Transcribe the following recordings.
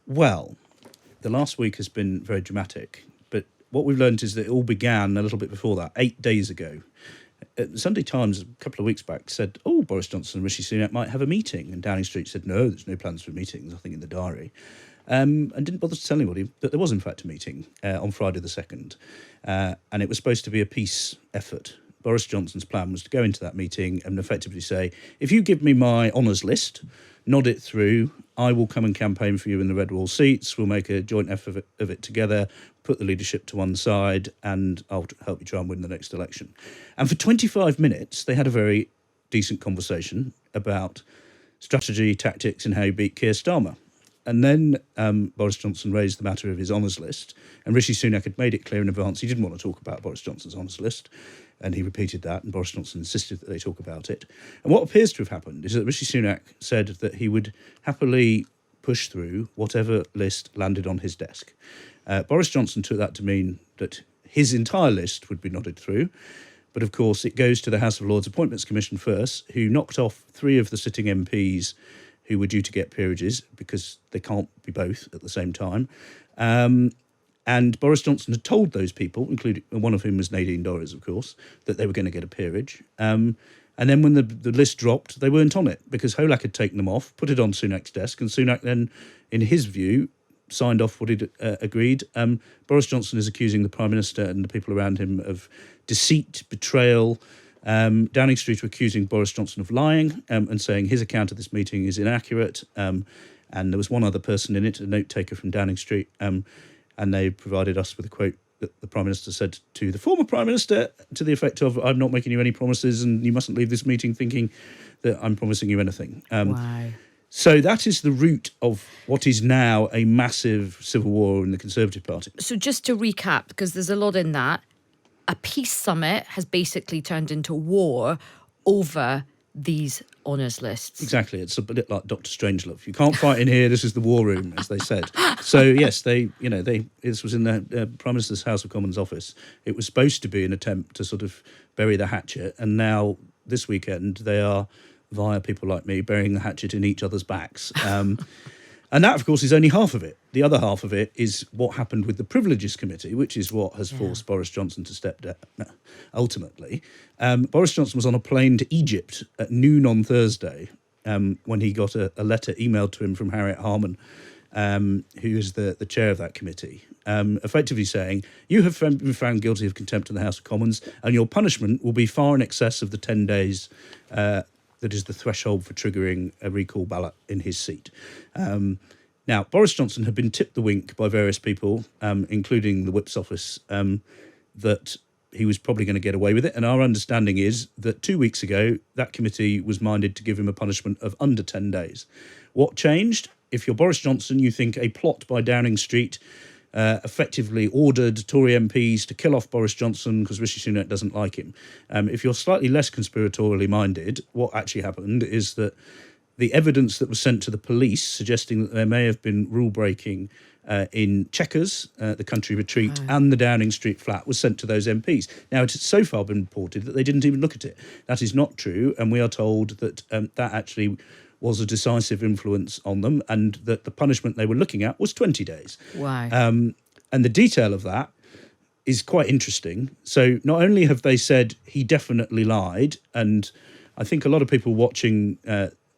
Well, the last week has been very dramatic, but what we've learned is that it all began a little bit before that, 8 days ago. The Sunday Times, a couple of weeks back, said, Boris Johnson and Rishi Sunak might have a meeting. And Downing Street said, no, there's no plans for meetings, nothing in the diary. And didn't bother to tell anybody that there was, in fact, a meeting on Friday the 2nd. And it was supposed to be a peace effort. Boris Johnson's plan was to go into that meeting and effectively say, if you give me my honours list, nod it through, I will come and campaign for you in the Red Wall seats, we'll make a joint effort of it together, put the leadership to one side, and I'll help you try and win the next election. And for 25 minutes, they had a very decent conversation about strategy, tactics, and how you beat Keir Starmer. And then Boris Johnson raised the matter of his honours list, and Rishi Sunak had made it clear in advance he didn't want to talk about Boris Johnson's honours list, and he repeated that, and Boris Johnson insisted that they talk about it. And what appears to have happened is that Rishi Sunak said that he would happily push through whatever list landed on his desk. Boris Johnson took that to mean that his entire list would be nodded through, but of course it goes to the House of Lords Appointments Commission first, who knocked off 3 of the sitting MPs who were due to get peerages because they can't be both at the same time. And Boris Johnson had told those people, including one of whom was Nadine Dorries, of course, that they were going to get a peerage. And then when the list dropped, they weren't on it because Holak had taken them off, put it on Sunak's desk, and Sunak then, in his view, signed off what he'd agreed. Boris Johnson is accusing the Prime Minister and the people around him of deceit, betrayal. Downing Street are accusing Boris Johnson of lying and saying his account of this meeting is inaccurate. And there was one other person in it, a note taker from Downing Street, and they provided us with a quote that the Prime Minister said to the former Prime Minister to the effect of, I'm not making you any promises and you mustn't leave this meeting thinking that I'm promising you anything. Wow. So that is the root of what is now a massive civil war in the Conservative Party. So just to recap, because there's a lot in that, a peace summit has basically turned into war over these honours lists. Exactly. It's a bit like Dr. Strangelove. You can't fight in here. This is the war room, as they said. So yes, this was in the Prime Minister's House of Commons office. It was supposed to be an attempt to sort of bury the hatchet, and now this weekend they are, via people like me, burying the hatchet in each other's backs. And that, of course, is only half of it. The other half of it is what happened with the Privileges Committee, which is what has forced Boris Johnson to step down, ultimately. Boris Johnson was on a plane to Egypt at noon on Thursday when he got a letter emailed to him from Harriet Harman, who is the chair of that committee, effectively saying, you have been found guilty of contempt in the House of Commons, and your punishment will be far in excess of the 10 days that is the threshold for triggering a recall ballot in his seat. Now, Boris Johnson had been tipped the wink by various people, including the Whip's office, that he was probably going to get away with it. And our understanding is that 2 weeks ago, that committee was minded to give him a punishment of under 10 days. What changed? If you're Boris Johnson, you think a plot by Downing Street effectively ordered Tory MPs to kill off Boris Johnson because Rishi Sunak doesn't like him. If you're slightly less conspiratorially minded, what actually happened is that the evidence that was sent to the police suggesting that there may have been rule-breaking in Chequers, the country retreat, and the Downing Street flat was sent to those MPs. Now, it has so far been reported that they didn't even look at it. That is not true, and we are told that that actually was a decisive influence on them, and that the punishment they were looking at was 20 days. Wow. And the detail of that is quite interesting. So not only have they said he definitely lied, and I think a lot of people watching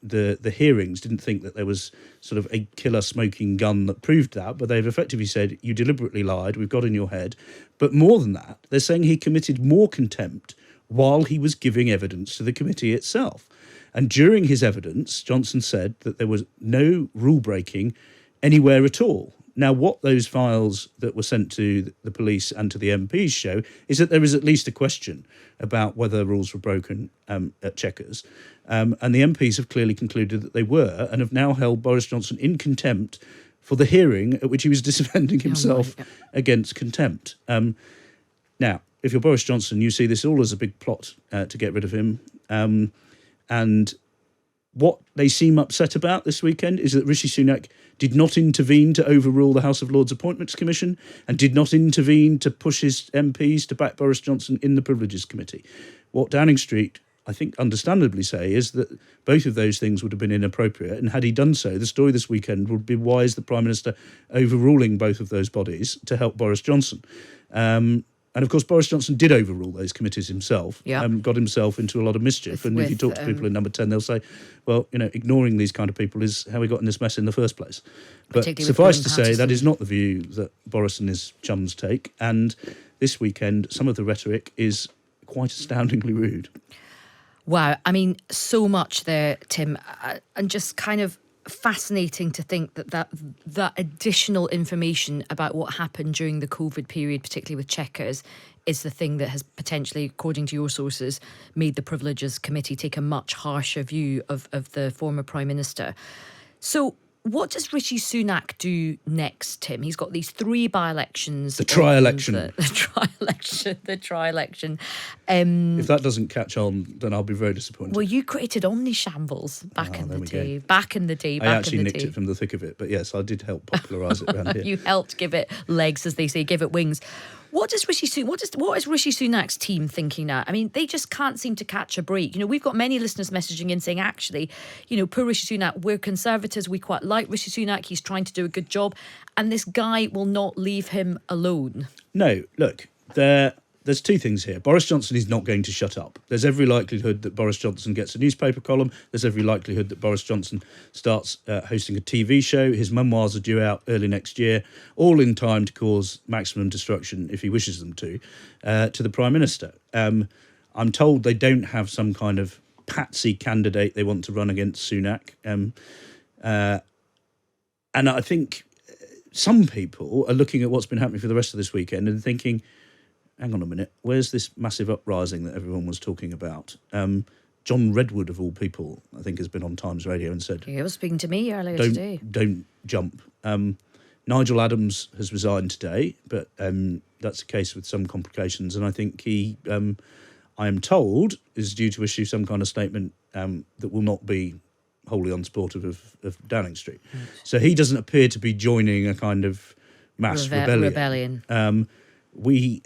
the hearings didn't think that there was sort of a killer smoking gun that proved that, but they've effectively said, you deliberately lied, we've got in your head. But more than that, they're saying he committed more contempt while he was giving evidence to the committee itself. And during his evidence, Johnson said that there was no rule breaking anywhere at all. Now, what those files that were sent to the police and to the MPs show is that there is at least a question about whether rules were broken at Chequers. And the MPs have clearly concluded that they were, and have now held Boris Johnson in contempt for the hearing at which he was defending himself against contempt. Now, if you're Boris Johnson, you see this all as a big plot to get rid of him. And what they seem upset about this weekend is that Rishi Sunak did not intervene to overrule the House of Lords Appointments Commission and did not intervene to push his MPs to back Boris Johnson in the Privileges Committee. What Downing Street I think understandably say, is that both of those things would have been inappropriate. And had he done so, the story this weekend would be, why is the Prime Minister overruling both of those bodies to help Boris Johnson? And of course, Boris Johnson did overrule those committees himself, got himself into a lot of mischief. And if you talk to people in Number 10, they'll say, well, ignoring these kind of people is how we got in this mess in the first place. But suffice to say, that is not the view that Boris and his chums take. And this weekend, some of the rhetoric is quite astoundingly rude. Wow. I mean, so much there, Tim, and just kind of fascinating to think that additional information about what happened during the COVID period, particularly with checkers, is the thing that has potentially, according to your sources, made the Privileges Committee take a much harsher view of the former Prime Minister. So what does Rishi Sunak do next, Tim? He's got these 3 by-elections. The try-election. The try-election. If that doesn't catch on, then I'll be very disappointed. Well, you created Omnishambles back in the day. I actually nicked it from the thick of it. But yes, I did help popularise it around here. You helped give it legs, as they say, give it wings. What is Rishi Sunak's team thinking now? I mean, they just can't seem to catch a break. We've got many listeners messaging in saying, actually, poor Rishi Sunak, we're Conservatives, we quite like Rishi Sunak, he's trying to do a good job, and this guy will not leave him alone. No, look, there's 2 things here. Boris Johnson is not going to shut up. There's every likelihood that Boris Johnson gets a newspaper column. There's every likelihood that Boris Johnson starts hosting a TV show. His memoirs are due out early next year, all in time to cause maximum destruction, if he wishes them to the Prime Minister. I'm told they don't have some kind of patsy candidate they want to run against Sunak. And I think some people are looking at what's been happening for the rest of this weekend and thinking, hang on a minute, where's this massive uprising that everyone was talking about? John Redwood, of all people, I think has been on Times Radio and said... He was speaking to me earlier today. Don't jump. Nigel Adams has resigned today, but that's a case with some complications. And I think he, I am told, is due to issue some kind of statement that will not be wholly unsupportive of Downing Street. Right. So he doesn't appear to be joining a kind of mass rebellion. We,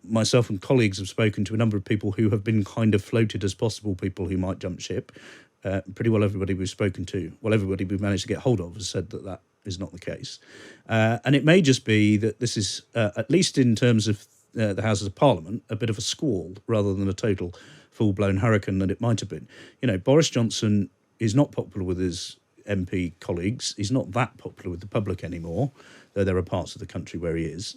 myself and colleagues, have spoken to a number of people who have been kind of floated as possible people who might jump ship. Pretty well everybody we've spoken to, everybody we've managed to get hold of has said that is not the case. And it may just be that this is, at least in terms of the Houses of Parliament, a bit of a squall rather than a total full-blown hurricane that it might have been. Boris Johnson is not popular with his MP colleagues. He's not that popular with the public anymore, though there are parts of the country where he is.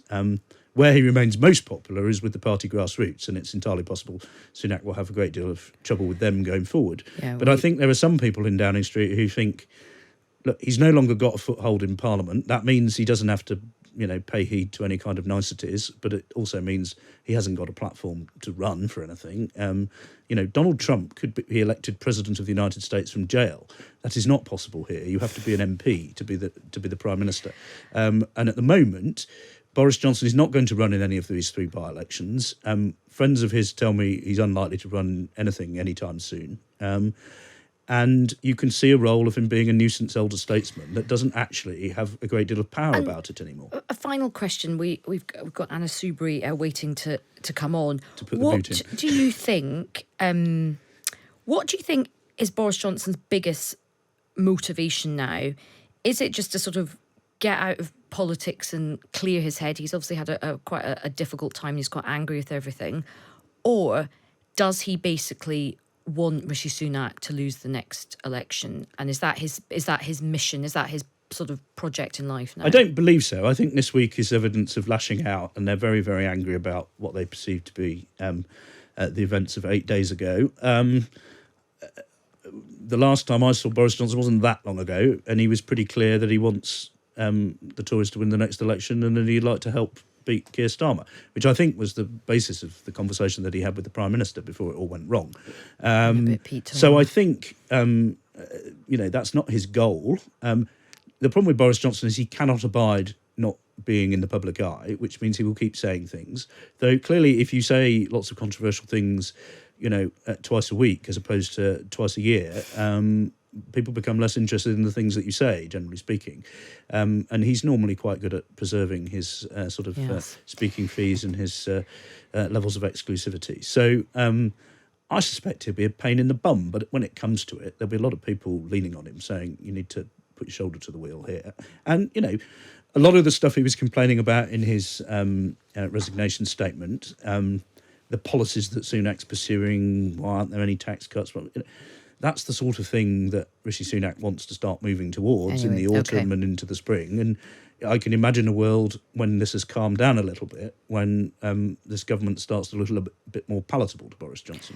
Where he remains most popular is with the party grassroots, and it's entirely possible Sunak will have a great deal of trouble with them going forward. But I think there are some people in Downing Street who think, look, he's no longer got a foothold in Parliament. That means he doesn't have to, pay heed to any kind of niceties, but it also means he hasn't got a platform to run for anything. Donald Trump could be elected president of the United States from jail. That is not possible here. You have to be an MP to be the Prime Minister. And at the moment, Boris Johnson is not going to run in any of these 3 by-elections. Friends of his tell me he's unlikely to run anything anytime soon. And you can see a role of him being a nuisance elder statesman that doesn't actually have a great deal of power about it anymore. A final question. We've got Anna Soubry waiting to come on. To put the boot in. What do you think? What do you think is Boris Johnson's biggest motivation now? Is it just to sort of get out of politics and clear his head? He's obviously had quite a difficult time. He's quite angry with everything. Or does he basically want Rishi Sunak to lose the next election? And is that his mission? Is that his sort of project in life now? I don't believe so. I think this week is evidence of lashing out, and they're very, very angry about what they perceive to be the events of 8 days ago. The last time I saw Boris Johnson wasn't that long ago, and he was pretty clear that he wants the Tories to win the next election and that he'd like to help beat Keir Starmer, which I think was the basis of the conversation that he had with the Prime Minister before it all went wrong. So I think, that's not his goal. The problem with Boris Johnson is he cannot abide not being in the public eye, which means he will keep saying things. Though clearly, if you say lots of controversial things, twice a week as opposed to twice a year, people become less interested in the things that you say, generally speaking. And he's normally quite good at preserving his speaking fees and his levels of exclusivity. So I suspect he'll be a pain in the bum, but when it comes to it, there'll be a lot of people leaning on him saying, you need to put your shoulder to the wheel here. And, a lot of the stuff he was complaining about in his resignation statement, the policies that Sunak's pursuing, why aren't there any tax cuts? Well, that's the sort of thing that Rishi Sunak wants to start moving towards in the autumn and into the spring. And I can imagine a world when this has calmed down a little bit, when this government starts to look a little bit more palatable to Boris Johnson.